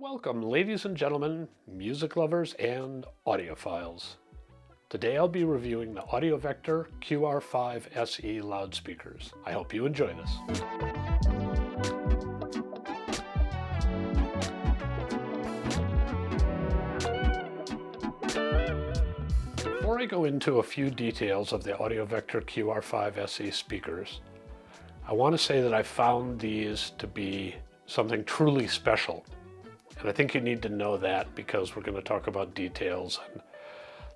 Welcome, ladies and gentlemen, music lovers, and audiophiles. Today I'll be reviewing the Audiovector QR5 SE loudspeakers. I hope you enjoy this. Before I go into a few details of the Audiovector QR5 SE speakers, I want to say that I found these to be something truly special. And I think you need to know that because we're going to talk about details and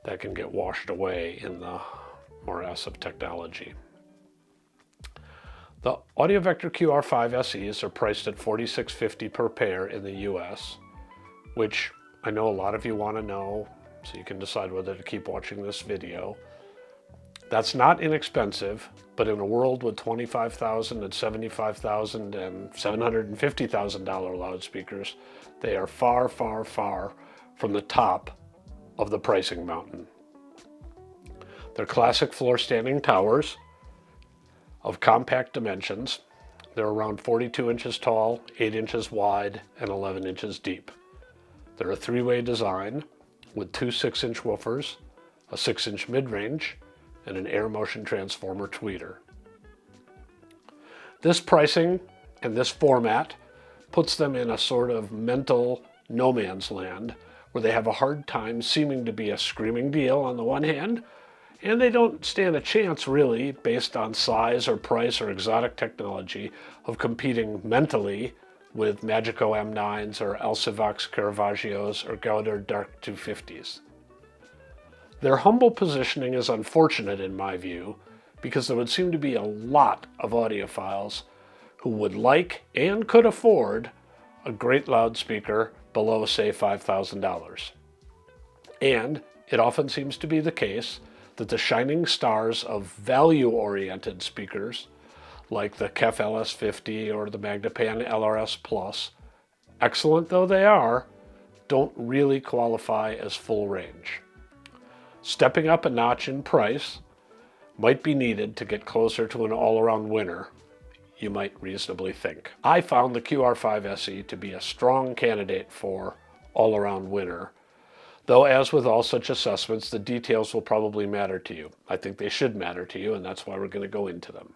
that can get washed away in the morass of technology. The Audiovector QR5 SEs are priced at $46.50 per pair in the US, which I know a lot of you want to know, so you can decide whether to keep watching this video. That's not inexpensive, but in a world with $25,000 and $75,000 and $750,000 loudspeakers, they are far, far, far from the top of the pricing mountain. They're classic floor-standing towers of compact dimensions. They're around 42 inches tall, 8 inches wide, and 11 inches deep. They're a three-way design with two 6-inch woofers, a 6-inch mid-range, and an air motion transformer tweeter. This pricing and this format puts them in a sort of mental no man's land where they have a hard time seeming to be a screaming deal on the one hand, and they don't stand a chance really based on size or price or exotic technology of competing mentally with Magico M9s or Alcivox Caravaggios or Gauder Dark 250s. Their humble positioning is unfortunate in my view because there would seem to be a lot of audiophiles who would like and could afford a great loudspeaker below, say, $5,000. And it often seems to be the case that the shining stars of value-oriented speakers, like the KEF LS50 or the Magnapan LRS Plus, excellent though they are, don't really qualify as full range. Stepping up a notch in price might be needed to get closer to an all-around winner, you might reasonably think. I found the QR5 SE to be a strong candidate for all-around winner, though as with all such assessments, the details will probably matter to you. I think they should matter to you, and that's why we're going to go into them.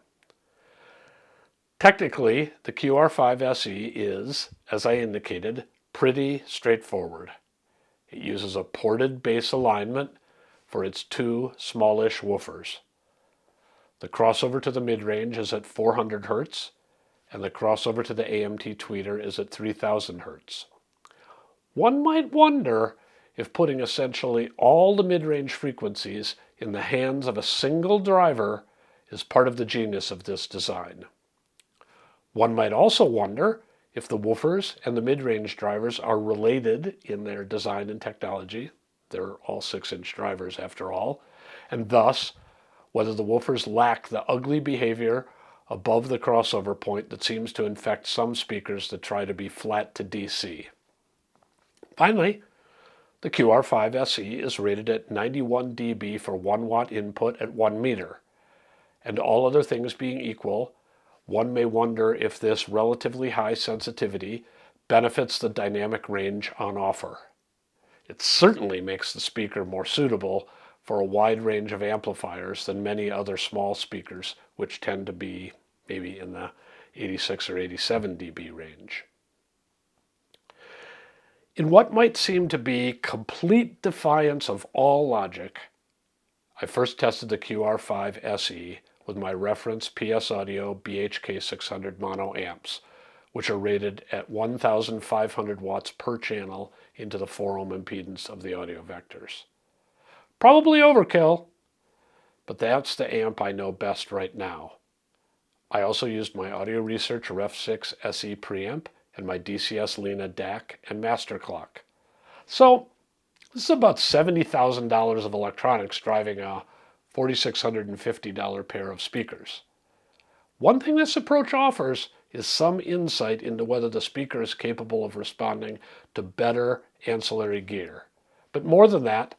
Technically, the QR5 SE is, as I indicated, pretty straightforward. It uses a ported bass alignment for its two smallish woofers. The crossover to the mid-range is at 400 Hz, and the crossover to the AMT tweeter is at 3000 Hz. One might wonder if putting essentially all the mid-range frequencies in the hands of a single driver is part of the genius of this design. One might also wonder if the woofers and the mid-range drivers are related in their design and technology. They're all 6-inch drivers after all, and thus whether the woofers lack the ugly behavior above the crossover point that seems to infect some speakers that try to be flat to DC. Finally, the QR5 SE is rated at 91 dB for 1 watt input at 1 meter, and all other things being equal, one may wonder if this relatively high sensitivity benefits the dynamic range on offer. It certainly makes the speaker more suitable for a wide range of amplifiers than many other small speakers, which tend to be maybe in the 86 or 87 dB range. In what might seem to be complete defiance of all logic, I first tested the QR5 SE with my reference PS Audio BHK600 mono amps, which are rated at 1,500 watts per channel into the 4 ohm impedance of the Audiovectors. Probably overkill, but that's the amp I know best right now. I also used my Audio Research Ref6 SE preamp and my DCS Lana DAC and master clock. So this is about $70,000 of electronics driving a $4,650 pair of speakers. One thing this approach offers is some insight into whether the speaker is capable of responding to better ancillary gear. But more than that,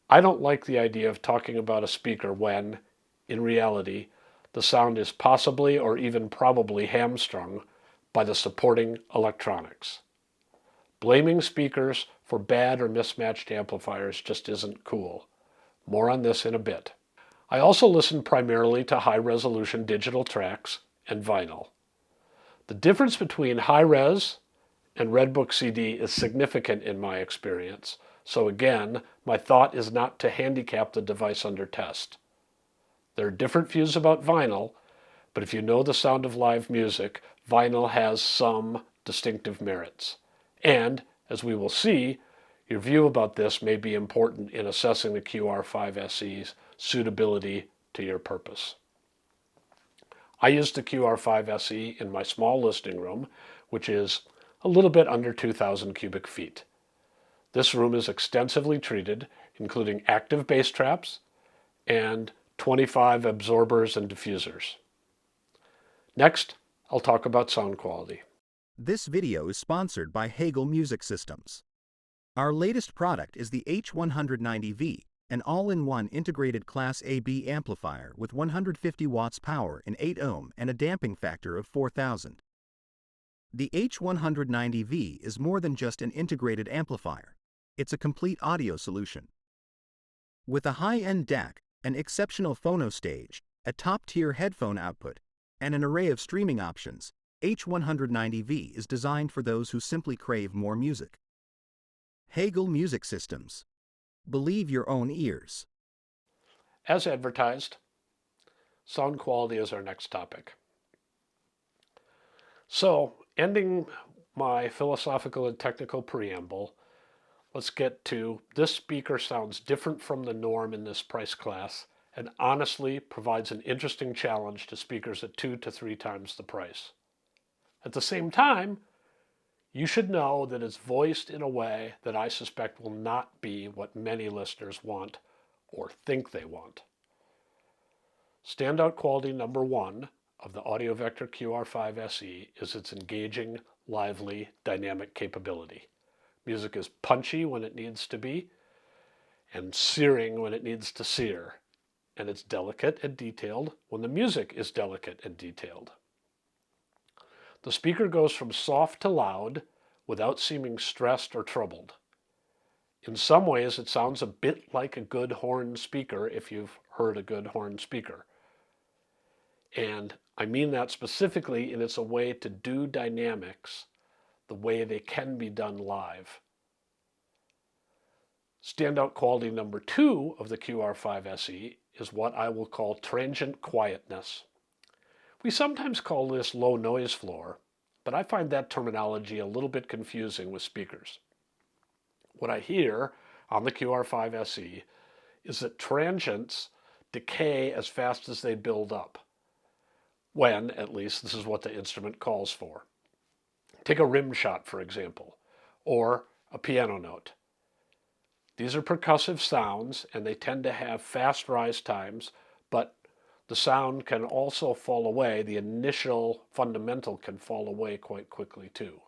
I don't like the idea of talking about a speaker when, in reality, the sound is possibly or even probably hamstrung by the supporting electronics. Blaming speakers for bad or mismatched amplifiers just isn't cool. More on this in a bit. I also listen primarily to high-resolution digital tracks and vinyl. The difference between high-res and Redbook CD is significant in my experience, so again, my thought is not to handicap the device under test. There are different views about vinyl, but if you know the sound of live music, vinyl has some distinctive merits. And, as we will see, your view about this may be important in assessing the QR5SE's suitability to your purpose. I use the QR5SE in my small listening room, which is a little bit under 2,000 cubic feet. This room is extensively treated, including active bass traps and 25 absorbers and diffusers. Next, I'll talk about sound quality. This video is sponsored by Hegel Music Systems. Our latest product is the H190V, an all-in-one integrated Class AB amplifier with 150 watts power and 8 ohm and a damping factor of 4,000. The H190V is more than just an integrated amplifier. It's a complete audio solution. With a high-end DAC, an exceptional phono stage, a top-tier headphone output, and an array of streaming options, H190V is designed for those who simply crave more music. Hegel Music Systems. Believe your own ears. As advertised, sound quality is our next topic. So, ending my philosophical and technical preamble, let's get to this speaker sounds different from the norm in this price class and honestly provides an interesting challenge to speakers at 2 to 3 times the price. At the same time, you should know that it's voiced in a way that I suspect will not be what many listeners want or think they want. Standout quality number 1 of the Audiovector QR5 SE is its engaging, lively, dynamic capability. Music is punchy when it needs to be, and searing when it needs to sear, and it's delicate and detailed when the music is delicate and detailed. The speaker goes from soft to loud without seeming stressed or troubled. In some ways, it sounds a bit like a good horn speaker if you've heard a good horn speaker. And I mean that specifically in it's a way to do dynamics the way they can be done live. Standout quality number 2 of the QR5 SE is what I will call transient quietness. We sometimes call this low noise floor, but I find that terminology a little bit confusing with speakers. What I hear on the QR5 SE is that transients decay as fast as they build up, when, at least, this is what the instrument calls for. Take a rim shot, for example, or a piano note. These are percussive sounds, and they tend to have fast rise times, but the sound can also fall away. The initial fundamental can fall away quite quickly, too.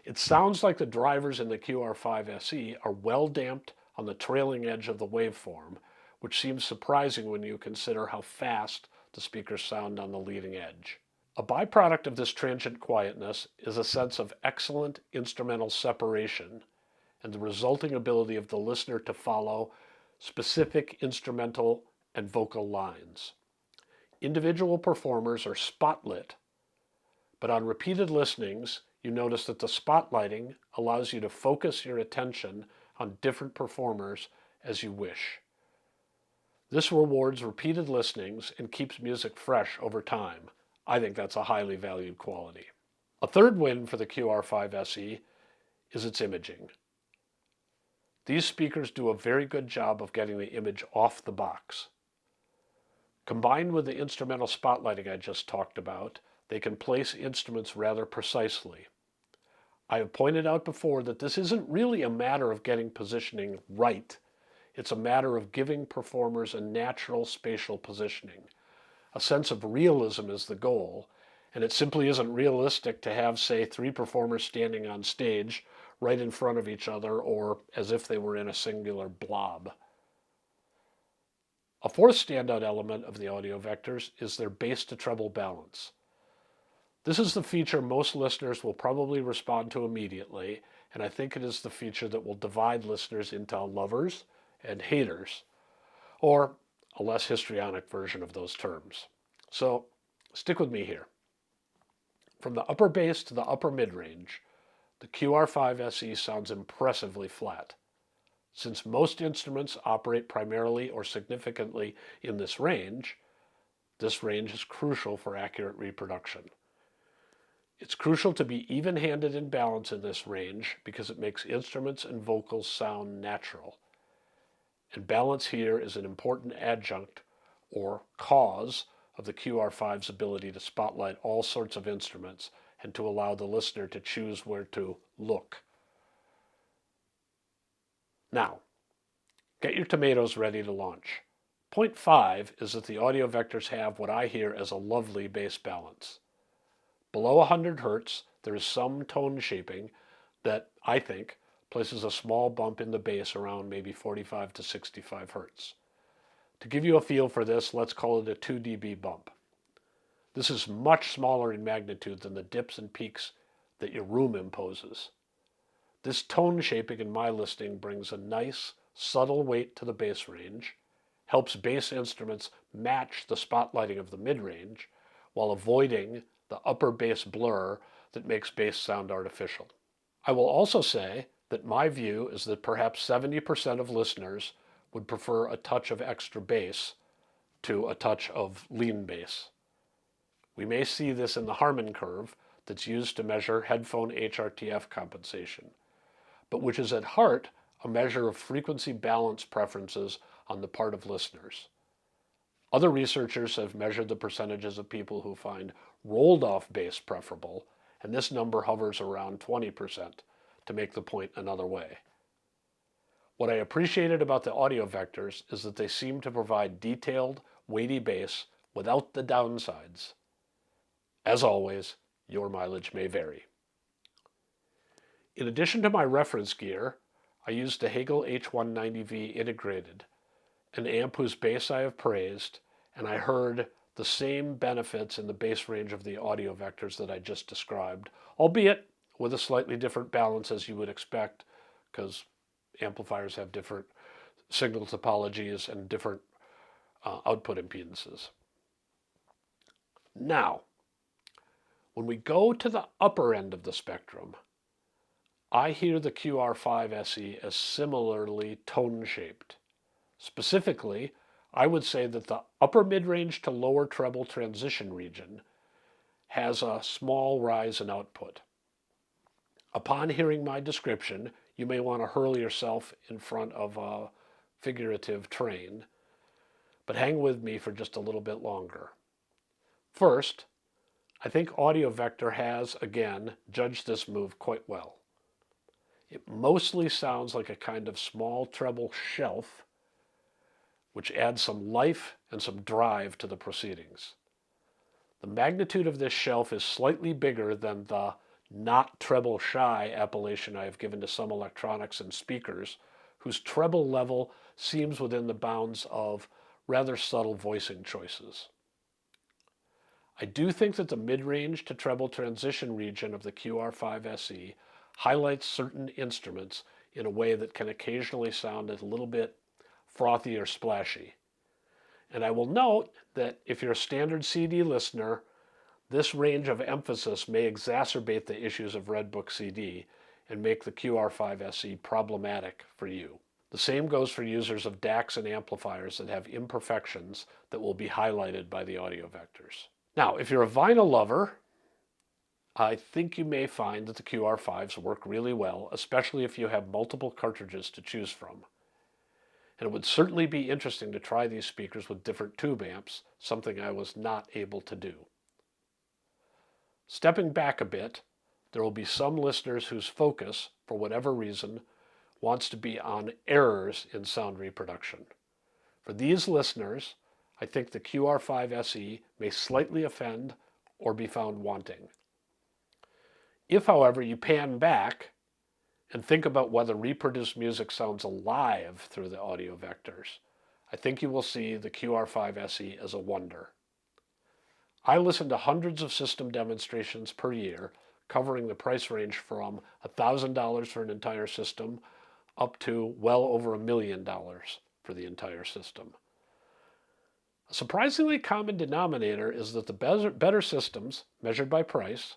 It sounds like the drivers in the QR5 SE are well damped on the trailing edge of the waveform, which seems surprising when you consider how fast the speakers sound on the leading edge. A byproduct of this transient quietness is a sense of excellent instrumental separation and the resulting ability of the listener to follow specific instrumental and vocal lines. Individual performers are spotlit, but on repeated listenings, you notice that the spotlighting allows you to focus your attention on different performers as you wish. This rewards repeated listenings and keeps music fresh over time. I think that's a highly valued quality. A third win for the QR5 SE is its imaging. These speakers do a very good job of getting the image off the box. Combined with the instrumental spotlighting I just talked about, they can place instruments rather precisely. I have pointed out before that this isn't really a matter of getting positioning right. It's a matter of giving performers a natural spatial positioning. A sense of realism is the goal, and it simply isn't realistic to have, say, 3 performers standing on stage right in front of each other or as if they were in a singular blob. A fourth standout element of the Audiovectors is their bass to treble balance. This is the feature most listeners will probably respond to immediately, and I think it is the feature that will divide listeners into lovers and haters, or a less histrionic version of those terms. So stick with me here. From the upper bass to the upper mid-range, the QR5SE sounds impressively flat. Since most instruments operate primarily or significantly in this range is crucial for accurate reproduction. It's crucial to be even-handed in balance in this range because it makes instruments and vocals sound natural. And balance here is an important adjunct or cause of the QR5's ability to spotlight all sorts of instruments and to allow the listener to choose where to look. Now, get your tomatoes ready to launch. Point 5 is that the Audiovectors have what I hear as a lovely bass balance. Below 100 Hz, there is some tone shaping that, I think, places a small bump in the bass around maybe 45 to 65 Hz. To give you a feel for this, let's call it a 2 dB bump. This is much smaller in magnitude than the dips and peaks that your room imposes. This tone shaping in my listening brings a nice, subtle weight to the bass range, helps bass instruments match the spotlighting of the mid-range, while avoiding the upper bass blur that makes bass sound artificial. I will also say that my view is that perhaps 70% of listeners would prefer a touch of extra bass to a touch of lean bass. We may see this in the Harman curve that's used to measure headphone HRTF compensation, but which is at heart a measure of frequency balance preferences on the part of listeners. Other researchers have measured the percentages of people who find rolled-off bass preferable, and this number hovers around 20%, to make the point another way. What I appreciated about the Audiovectors is that they seem to provide detailed, weighty bass without the downsides. As always, your mileage may vary. In addition to my reference gear, I used the Hegel H190V integrated, an amp whose bass I have praised, and I heard the same benefits in the bass range of the Audiovectors that I just described, albeit with a slightly different balance as you would expect, because amplifiers have different signal topologies and different output impedances. Now, when we go to the upper end of the spectrum, I hear the QR5SE as similarly tone-shaped. Specifically, I would say that the upper mid-range to lower treble transition region has a small rise in output. Upon hearing my description, you may want to hurl yourself in front of a figurative train, but hang with me for just a little bit longer. First, I think Audiovector has, again, judged this move quite well. It mostly sounds like a kind of small treble shelf, which adds some life and some drive to the proceedings. The magnitude of this shelf is slightly bigger than the not treble shy appellation I have given to some electronics and speakers, whose treble level seems within the bounds of rather subtle voicing choices. I do think that the mid-range to treble transition region of the QR5SE highlights certain instruments in a way that can occasionally sound a little bit frothy or splashy. And I will note that if you're a standard CD listener, this range of emphasis may exacerbate the issues of Redbook CD and make the QR5SE problematic for you. The same goes for users of DACs and amplifiers that have imperfections that will be highlighted by the Audiovectors. Now, if you're a vinyl lover, I think you may find that the QR5s work really well, especially if you have multiple cartridges to choose from. And it would certainly be interesting to try these speakers with different tube amps, something I was not able to do. Stepping back a bit, there will be some listeners whose focus, for whatever reason, wants to be on errors in sound reproduction. For these listeners, I think the QR5SE may slightly offend or be found wanting. If, however, you pan back and think about whether reproduced music sounds alive through the Audiovectors, I think you will see the QR5SE as a wonder. I listen to hundreds of system demonstrations per year, covering the price range from $1,000 for an entire system up to well over $1 million for the entire system. A surprisingly common denominator is that the better systems, measured by price,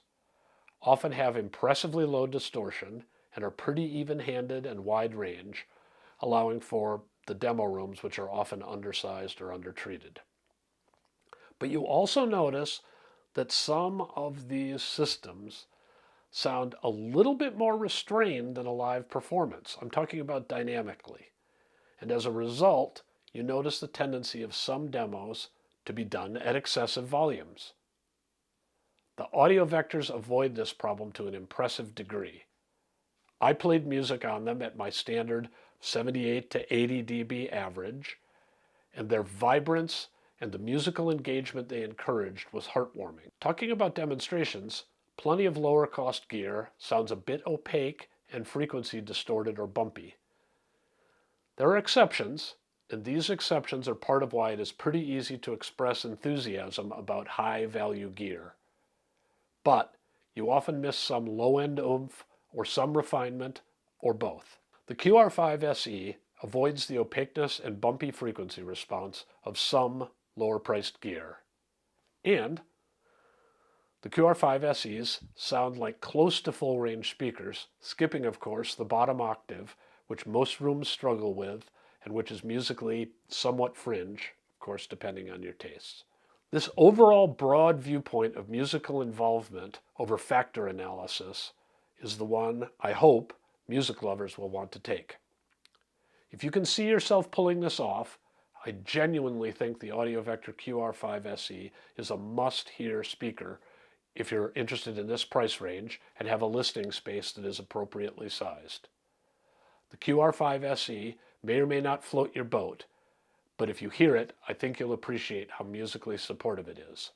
often have impressively low distortion and are pretty even-handed and wide range, allowing for the demo rooms, which are often undersized or undertreated. But you also notice that some of these systems sound a little bit more restrained than a live performance. I'm talking about dynamically. And as a result, you notice the tendency of some demos to be done at excessive volumes. The Audiovectors avoid this problem to an impressive degree. I played music on them at my standard 78 to 80 dB average, and their vibrance and the musical engagement they encouraged was heartwarming. Talking about demonstrations, plenty of lower cost gear sounds a bit opaque and frequency distorted or bumpy. There are exceptions, and these exceptions are part of why it is pretty easy to express enthusiasm about high value gear. But you often miss some low-end oomph or some refinement or both. The QR5 SE avoids the opaqueness and bumpy frequency response of some lower-priced gear. And the QR5 SEs sound like close to full-range speakers, skipping, of course, the bottom octave, which most rooms struggle with and which is musically somewhat fringe, of course, depending on your tastes. This overall broad viewpoint of musical involvement over factor analysis is the one I hope music lovers will want to take. If you can see yourself pulling this off, I genuinely think the Audiovector QR5 SE is a must-hear speaker if you're interested in this price range and have a listening space that is appropriately sized. The QR5 SE may or may not float your boat, but if you hear it, I think you'll appreciate how musically supportive it is.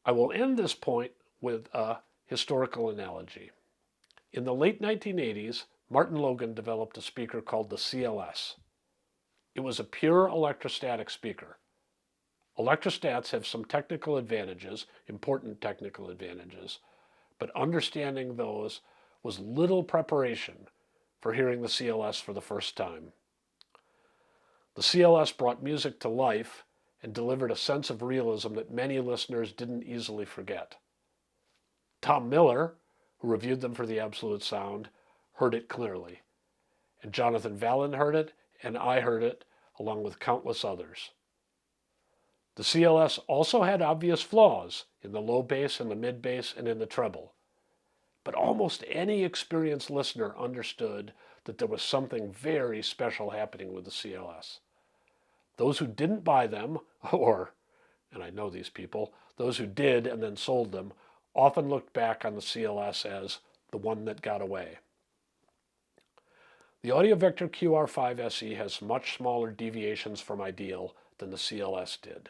I will end this point with a historical analogy. In the late 1980s, Martin Logan developed a speaker called the CLS. It was a pure electrostatic speaker. Electrostats have some technical advantages, important technical advantages, but understanding those was little preparation for hearing the CLS for the first time. The CLS brought music to life and delivered a sense of realism that many listeners didn't easily forget. Tom Miller, who reviewed them for the Absolute Sound, heard it clearly. And Jonathan Valin heard it, and I heard it, along with countless others. The CLS also had obvious flaws in the low bass and the mid bass and in the treble. But almost any experienced listener understood that there was something very special happening with the CLS. Those who didn't buy them, or, and I know these people, those who did and then sold them, often looked back on the CLS as the one that got away. The Audiovector QR5 SE has much smaller deviations from ideal than the CLS did.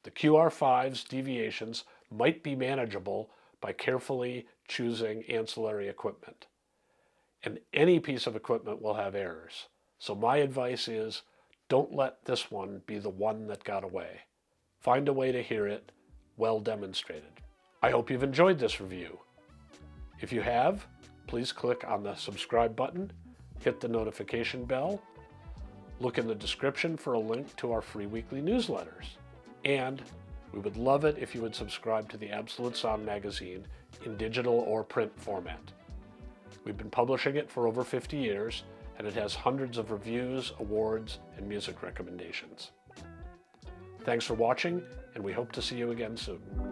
The QR5's deviations might be manageable by carefully choosing ancillary equipment. And any piece of equipment will have errors. So my advice is, don't let this one be the one that got away. Find a way to hear it well demonstrated. I hope you've enjoyed this review. If you have, please click on the subscribe button, hit the notification bell, look in the description for a link to our free weekly newsletters. And we would love it if you would subscribe to the Absolute Sound magazine in digital or print format. We've been publishing it for over 50 years, and it has hundreds of reviews, awards, and music recommendations. Thanks for watching, and we hope to see you again soon.